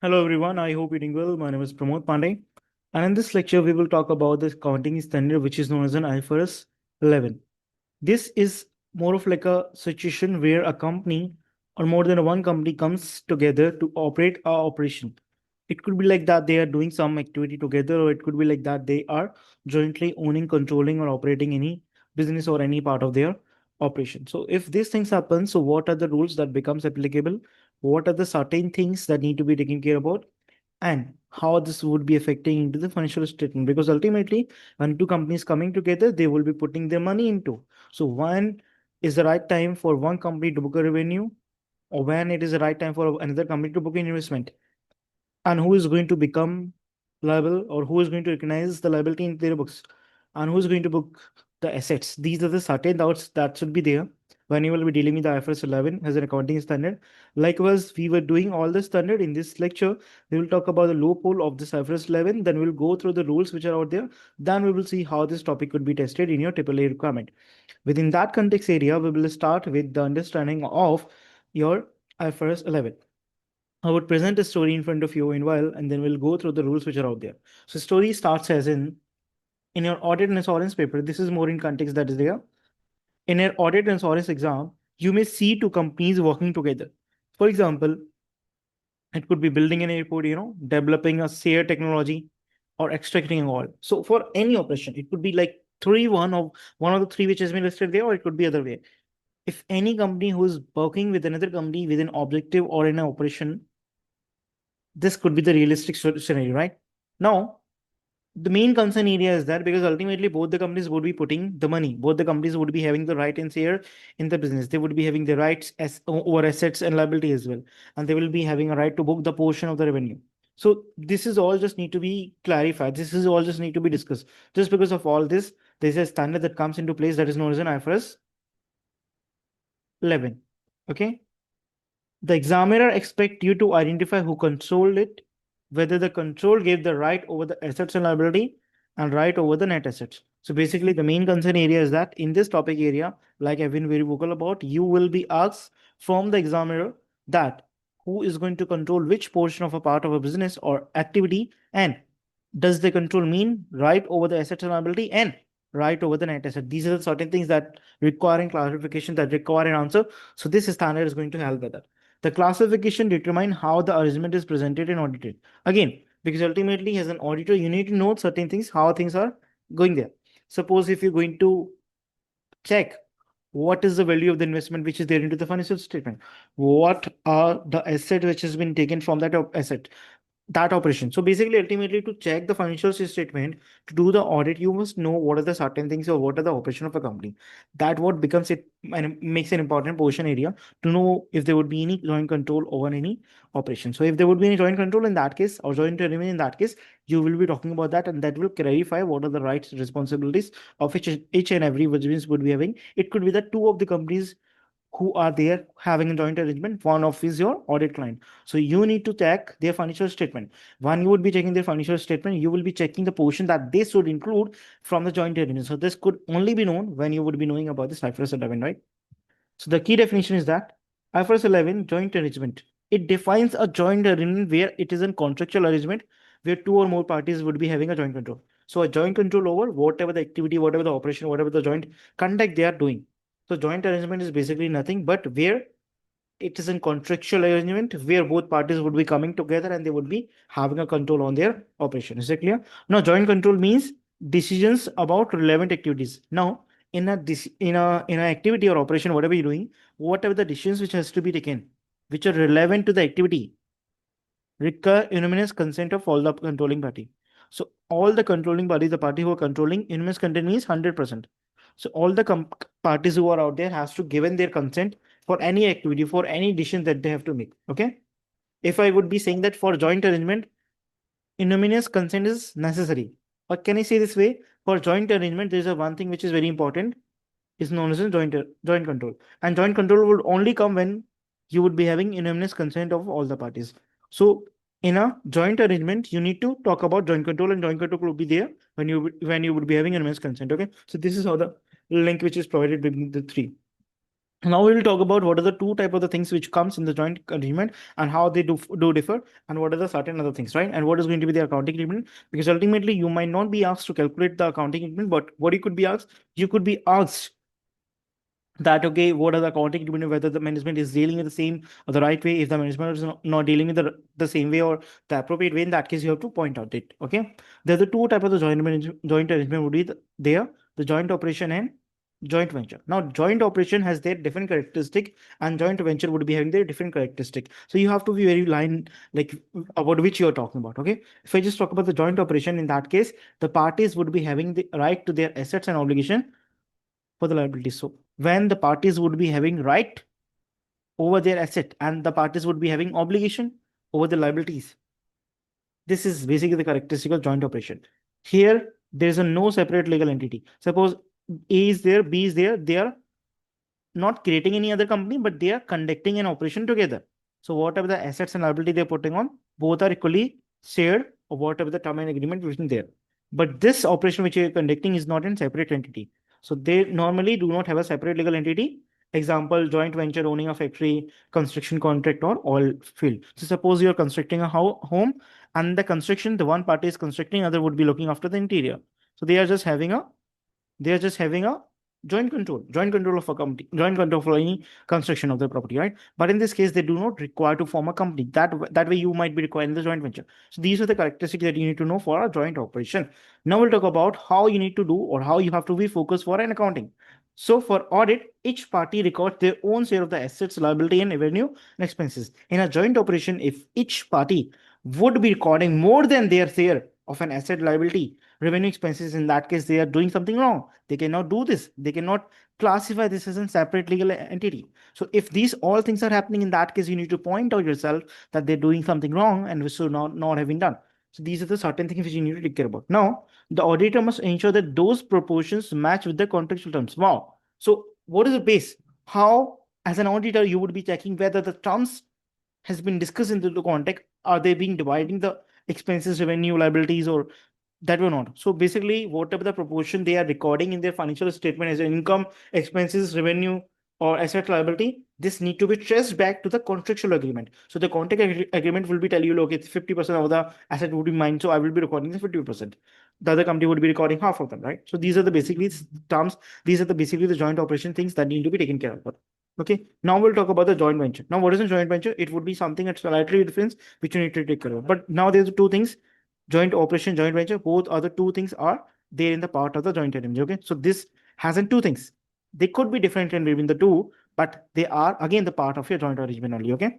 Hello everyone, I hope you're doing well. My name is Pramod Pandey, and in this lecture, we will talk about the accounting standard which is known as an IFRS 11. This is more of like a situation where a company or more than one company comes together to operate a operation. It could be like that they are doing some activity together, or it could be like that they are jointly owning, controlling, or operating any business or any part of their operation. So if these things happen, so what are the rules that becomes applicable? What are the certain things that need to be taken care about? And how this would be affecting into the financial statement, because ultimately when two companies coming together, they will be putting their money into. So when is the right time for one company to book a revenue, or when it is the right time for another company to book an investment, and who is going to become liable, or who is going to recognize the liability in their books, and who is going to book the assets. These are the certain doubts that should be there when you will be dealing with the IFRS 11 as an accounting standard. Likewise, we were doing all the standard in this lecture. We will talk about the loophole of this IFRS 11. Then we'll go through the rules which are out there. Then we will see how this topic could be tested in your AAA requirement. Within that context area, we will start with the understanding of your IFRS 11. I would present a story in front of you in a while, and then we'll go through the rules which are out there. So story starts as in your audit and insurance paper. This is more in context that is there. In your audit and insurance exam, you may see two companies working together. For example, it could be building an airport, developing a SARE technology, or extracting an oil. So for any operation, it could be like one of the three which has been listed there, or it could be other way. If any company who is working with another company with an objective or in an operation, this could be the realistic scenario, right? Now, the main concern area is that because ultimately both the companies would be putting the money, both the companies would be having the right and share in the business. They would be having the rights as over assets and liability as well, and they will be having a right to book the portion of the revenue. So this is all just need to be clarified. This is all just need to be discussed. Just because of all this, there's a standard that comes into place that is known as an IFRS 11. Okay. The examiner expects you to identify who controlled it, whether the control gave the right over the assets and liability and right over the net assets. So basically, the main concern area is that in this topic area, like I've been very vocal about, you will be asked from the examiner that who is going to control which portion of a part of a business or activity, and does the control mean right over the assets and liability and right over the net asset? These are the certain things that requiring clarification, that require an answer. So this standard is going to help with that. The classification determine how the arrangement is presented and audited. Again, because ultimately as an auditor, you need to know certain things, how things are going there. Suppose if you're going to check what is the value of the investment which is there into the financial statement, what are the asset which has been taken from that asset, that operation. So basically, ultimately, to check the financial statement, to do the audit, you must know what are the certain things or what are the operation of a company. That what becomes it and makes an important portion area to know if there would be any joint control over any operation. So if there would be any joint control in that case, or joint revenue in that case, you will be talking about that, and that will clarify what are the rights and responsibilities of each and every business would be having. It could be that two of the companies who are there having a joint arrangement, one of is your audit client. So you need to check their financial statement. When you would be checking their financial statement, you will be checking the portion that they should include from the joint arrangement. So this could only be known when you would be knowing about this IFRS 11, right? So the key definition is that IFRS 11 joint arrangement. It defines a joint arrangement where it is a contractual arrangement where two or more parties would be having a joint control. So a joint control over whatever the activity, whatever the operation, whatever the joint conduct they are doing. So joint arrangement is basically nothing but where it is a contractual arrangement where both parties would be coming together and they would be having a control on their operation. Is it clear? Now, joint control means decisions about relevant activities. Now, in an activity or operation, whatever you're doing, whatever the decisions which has to be taken, which are relevant to the activity, require unanimous consent of all the controlling party. So all the controlling parties, the party who are controlling, unanimous consent means 100%. So all the parties who are out there has to given their consent for any activity, for any decision that they have to make. Okay. If I would be saying that for joint arrangement, unanimous consent is necessary. Or can I say this way? For joint arrangement, there is a one thing which is very important, is known as a joint control. And joint control would only come when you would be having unanimous consent of all the parties. So in a joint arrangement, you need to talk about joint control, and joint control will be there when you would be having unanimous consent. Okay. So this is how the link which is provided between the three. Now we will talk about what are the two type of the things which comes in the joint agreement and how they do differ, and what are the certain other things, right? And what is going to be the accounting agreement? Because ultimately you might not be asked to calculate the accounting agreement, but what you could be asked, you could be asked that, okay, what are the accounting agreement, whether the management is dealing with the same or the right way. If the management is not dealing with the same way or the appropriate way, in that case you have to point out it. Okay, there's the two type of the joint arrangement would be the joint operation and joint venture. Now joint operation has their different characteristic and joint venture would be having their different characteristic, so you have to be very line like about which you're talking about. Okay, if I just talk about the joint operation, in that case the parties would be having the right to their assets and obligation for the liabilities. So when the parties would be having right over their asset and the parties would be having obligation over the liabilities, this is basically the characteristic of joint operation. Here there is a no separate legal entity. Suppose A is there, B is there, they are not creating any other company, but they are conducting an operation together. So whatever the assets and liability they're putting on, both are equally shared, or whatever the term and agreement between there. But this operation which you're conducting is not in separate entity. So they normally do not have a separate legal entity. Example, joint venture owning a factory, construction contract, or oil field. So suppose you're constructing a home, and the construction, the one party is constructing, other would be looking after the interior. So they are just having a joint control of a company, joint control for any construction of the property, right? But in this case, they do not require to form a company. That way you might be requiring the joint venture. So these are the characteristics that you need to know for a joint operation. Now we'll talk about how you need to do or how you have to be focused for an accounting. So for audit, each party records their own share of the assets, liability, and revenue and expenses. In a joint operation, if each party would be recording more than their share of an asset, liability, revenue, expenses, in that case they are doing something wrong. They cannot do this. They cannot classify this as a separate legal entity. So if these all things are happening, in that case you need to point out yourself that they're doing something wrong and which should not having done. So these are the certain things which you need to take care about. Now the auditor must ensure that those proportions match with the contractual terms. Wow. So what is the base? How, as an auditor, you would be checking whether the terms has been discussed into the contract. Are they being dividing the expenses, revenue, liabilities, or that were not? So basically, whatever the proportion they are recording in their financial statement as income, expenses, revenue, or asset, liability, this need to be traced back to the contractual agreement. So the contract agreement will be tell you, look, it's 50% of the asset would be mine, so I will be recording the 50%. The other company would be recording half of them, right? So these are the basically terms. These are the basically the joint operation things that need to be taken care of. Okay, now we'll talk about the joint venture. Now, what is a joint venture? It would be something that's slightly different, which you need to take care of. But now there's two things: joint operation, joint venture. Both other two things are there in the part of the joint arrangement. Okay, so this hasn't two things. They could be different in between the two, but they are again the part of your joint arrangement only. Okay.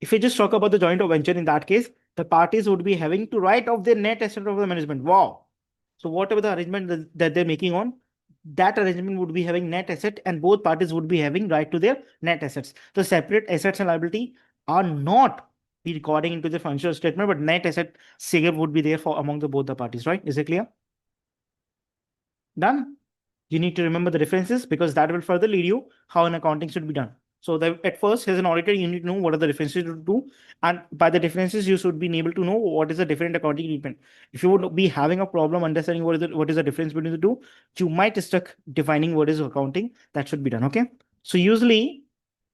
If we just talk about the joint venture, in that case, the parties would be having to write off their net asset of the management. Wow. So whatever the arrangement that they're making on, that arrangement would be having net asset and both parties would be having right to their net assets. The separate assets and liability are not be recording into the financial statement, but net asset figure would be there for among the both the parties, right? Is it clear? Done? You need to remember the differences because that will further lead you how an accounting should be done. So at first, as an auditor, you need to know what are the differences to do. And by the differences, you should be able to know what is the different accounting treatment. If you would be having a problem understanding what is the difference between the two, you might stuck defining what is accounting that should be done. Okay. So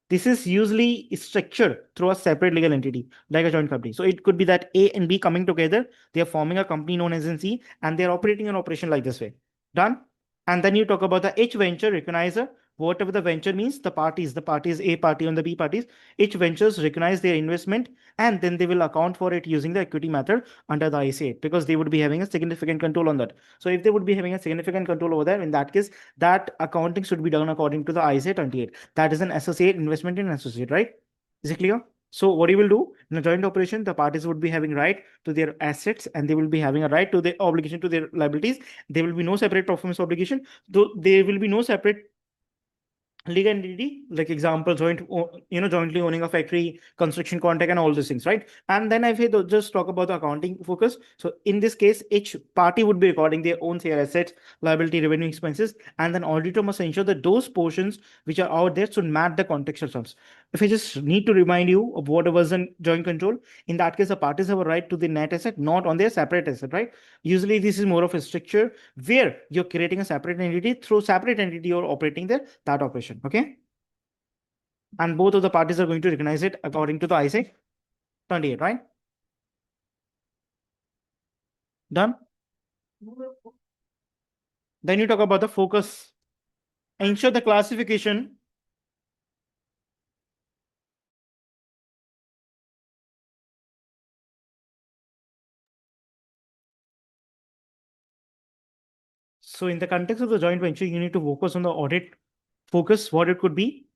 this is usually structured through a separate legal entity, like a joint company. So it could be that A and B coming together, they are forming a company known as NC, and they're operating an operation like this way. Done? And then you talk about the H venture recognizer. Whatever the venture means, the parties A party and the B parties, each ventures recognize their investment and then they will account for it using the equity method under the ICA because they would be having a significant control on that. So if they would be having a significant control over there, in that case, that accounting should be done according to the ICA 28. That is an associate investment in associate, right? Is it clear? So what you will do in a joint operation, the parties would be having right to their assets and they will be having a right to their obligation to their liabilities. There will be no separate performance obligation, though there will be no separate legal entity, like example, jointly owning a factory, construction contract, and all these things, right? And then if I just talk about the accounting focus, so in this case, each party would be recording their own share assets, liability, revenue, expenses, and then auditor must ensure that those portions which are out there should match the contextual terms. If I just need to remind you of what was in joint control, in that case, the parties have a right to the net asset, not on their separate asset, right? Usually, this is more of a structure where you're creating a separate entity. Through separate entity, you're operating that operation, okay? And both of the parties are going to recognize it according to the ISA 28, right? Done. Then you talk about the focus. Ensure the classification so in the context of the joint venture, you need to focus on the audit focus, what it could be.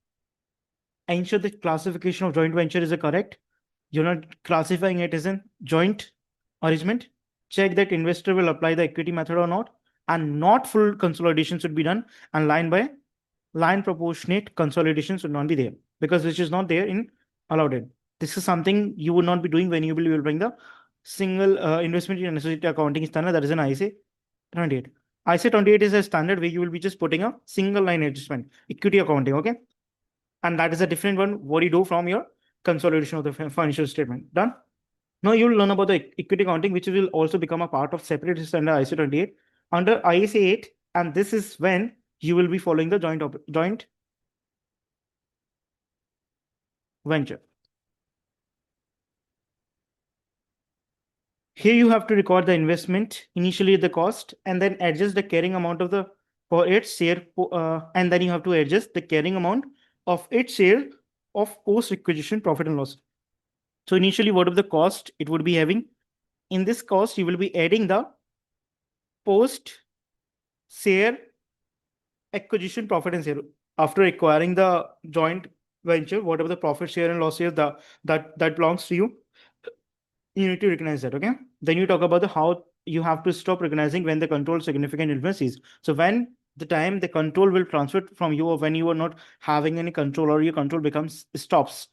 Ensure the classification of joint venture is correct. You're not classifying it as a joint arrangement. Check that investor will apply the equity method or not, and not full consolidation should be done, and line by line proportionate consolidation should not be there, because which is not there in allowed in. This is something you would not be doing when you will bring the single investment in associate accounting standard, that is an ISA 28. ISA 28 is a standard where you will be just putting a single line adjustment, equity accounting, okay? And that is a different one. What you do from your consolidation of the financial statement. Done. Now you will learn about the equity accounting, which will also become a part of separate under ISA 28. Under ISA 8, and this is when you will be following the joint venture. Here you have to record the investment, initially the cost, and then adjust the carrying amount of the for its share, and then you have to adjust the carrying amount of its share of post-acquisition profit and loss. So initially, what of the cost it would be having? In this cost, you will be adding the post-share acquisition profit and share. After acquiring the joint venture, whatever the profit share and loss share that belongs to you, you need to recognize that, okay? Then you talk about the how you have to stop recognizing when the control significant influence is. So when the time the control will transfer from you, or when you are not having any control, or your control becomes stops,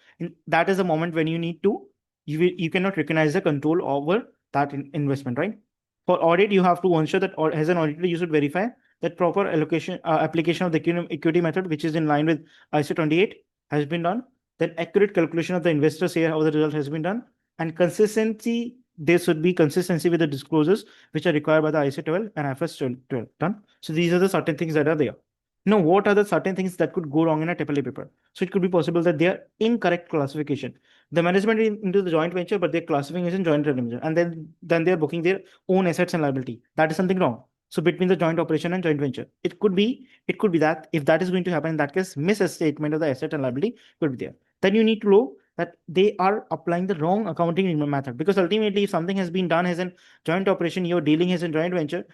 that is the moment when you need to you cannot recognize the control over that investment, right? For audit, you have to ensure that, or as an auditor, you should verify that proper application of the equity method, which is in line with ISO 28, has been done. Then accurate calculation of the investor share, how the result has been done, and consistency. There should be consistency with the disclosures which are required by the ISA 12 and IFRS 12. Done. So these are the certain things that are there. Now, what are the certain things that could go wrong in a AAA paper? So it could be possible that they are incorrect classification. The management into the joint venture, but they're classifying it in joint venture, and then they're booking their own assets and liability. That is something wrong. So between the joint operation and joint venture, it could be that if that is going to happen, in that case, misstatement of the asset and liability could be there. Then you need to know that they are applying the wrong accounting method, because ultimately, if something has been done as a joint operation, you're dealing as a joint venture,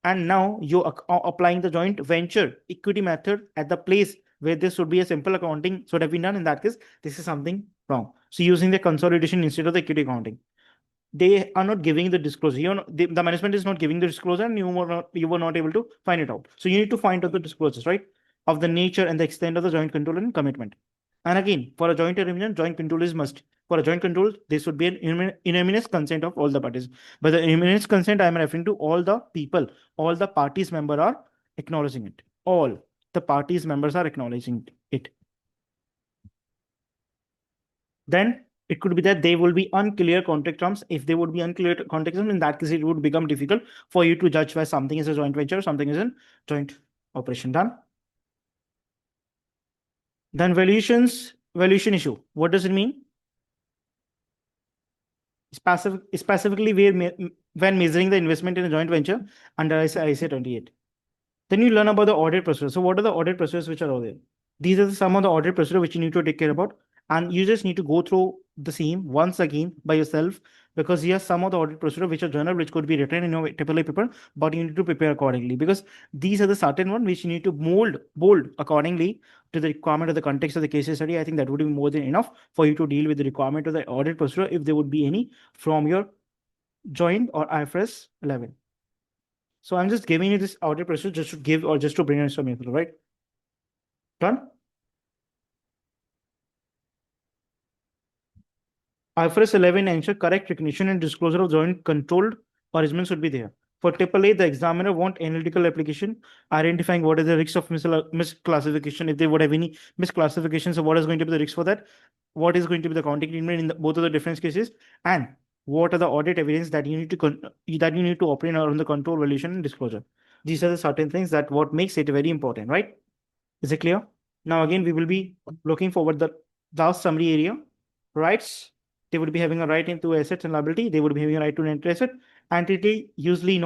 and now you're applying the joint venture equity method at the place where this should be a simple accounting should have been done. In that case, this is something wrong. So using the consolidation instead of the equity accounting, they are not giving the disclosure. The management is not giving the disclosure, and you were not able to find it out. So you need to find out the disclosures, right, of the nature and the extent of the joint control and commitment. And again, for a joint arrangement, joint control is must. For a joint control, there should be an unanimous consent of all the parties. By the unanimous consent, I am referring to all the people, all the parties member are acknowledging it. All the parties members are acknowledging it. Then it could be that they will be unclear contract terms. If they would be unclear contract terms, in that case, it would become difficult for you to judge whether something is a joint venture, something is a joint operation. Done. Then valuation issue. What does it mean? Specifically, when measuring the investment in a joint venture under ISA 28. Then you learn about the audit procedure. So what are the audit procedures which are all there? These are some of the audit procedure which you need to take care about. And you just need to go through the same once again by yourself, because here some of the audit procedure which are general, which could be written in your AAA paper, but you need to prepare accordingly, because these are the certain one which you need to bold accordingly to the requirement of the context of the case study. I think that would be more than enough for you to deal with the requirement of the audit procedure if there would be any from your joint or IFRS 11. So I'm just giving you this audit procedure just to give, or just to bring in some info, right? Done. IFRS 11 ensure correct recognition and disclosure of joint controlled arrangements should be there. For AAA, the examiner want analytical application, identifying what is the risk of misclassification, if they would have any misclassification. So what is going to be the risk for that? What is going to be the accounting treatment in both of the different cases? And what are the audit evidence that you need to operate around the control, valuation, and disclosure? These are the certain things that what makes it very important, right? Is it clear? Now, again, we will be looking forward the last summary area, rights. They would be having a right into assets and liability. They would be having a right to net asset. Entity, usually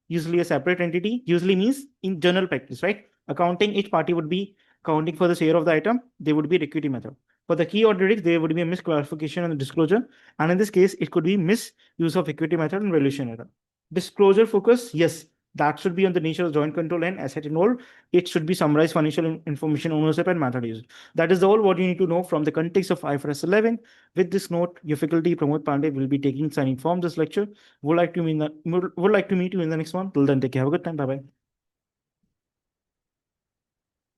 usually a separate entity, usually means in general practice, right? Accounting, each party would be accounting for the share of the item. They would be equity method. For the key audit, there would be a misclassification and disclosure. And in this case, it could be misuse of equity method and valuation error. Disclosure focus, yes, that should be on the nature of joint control and asset involved. It should be summarized financial information, ownership, and method used. That is all what you need to know from the context of IFRS 11. With this note, your faculty Pramod Pandey will be taking signing from this lecture. Would like to meet you in the next one. Till then, take care. Have a good time. Bye bye.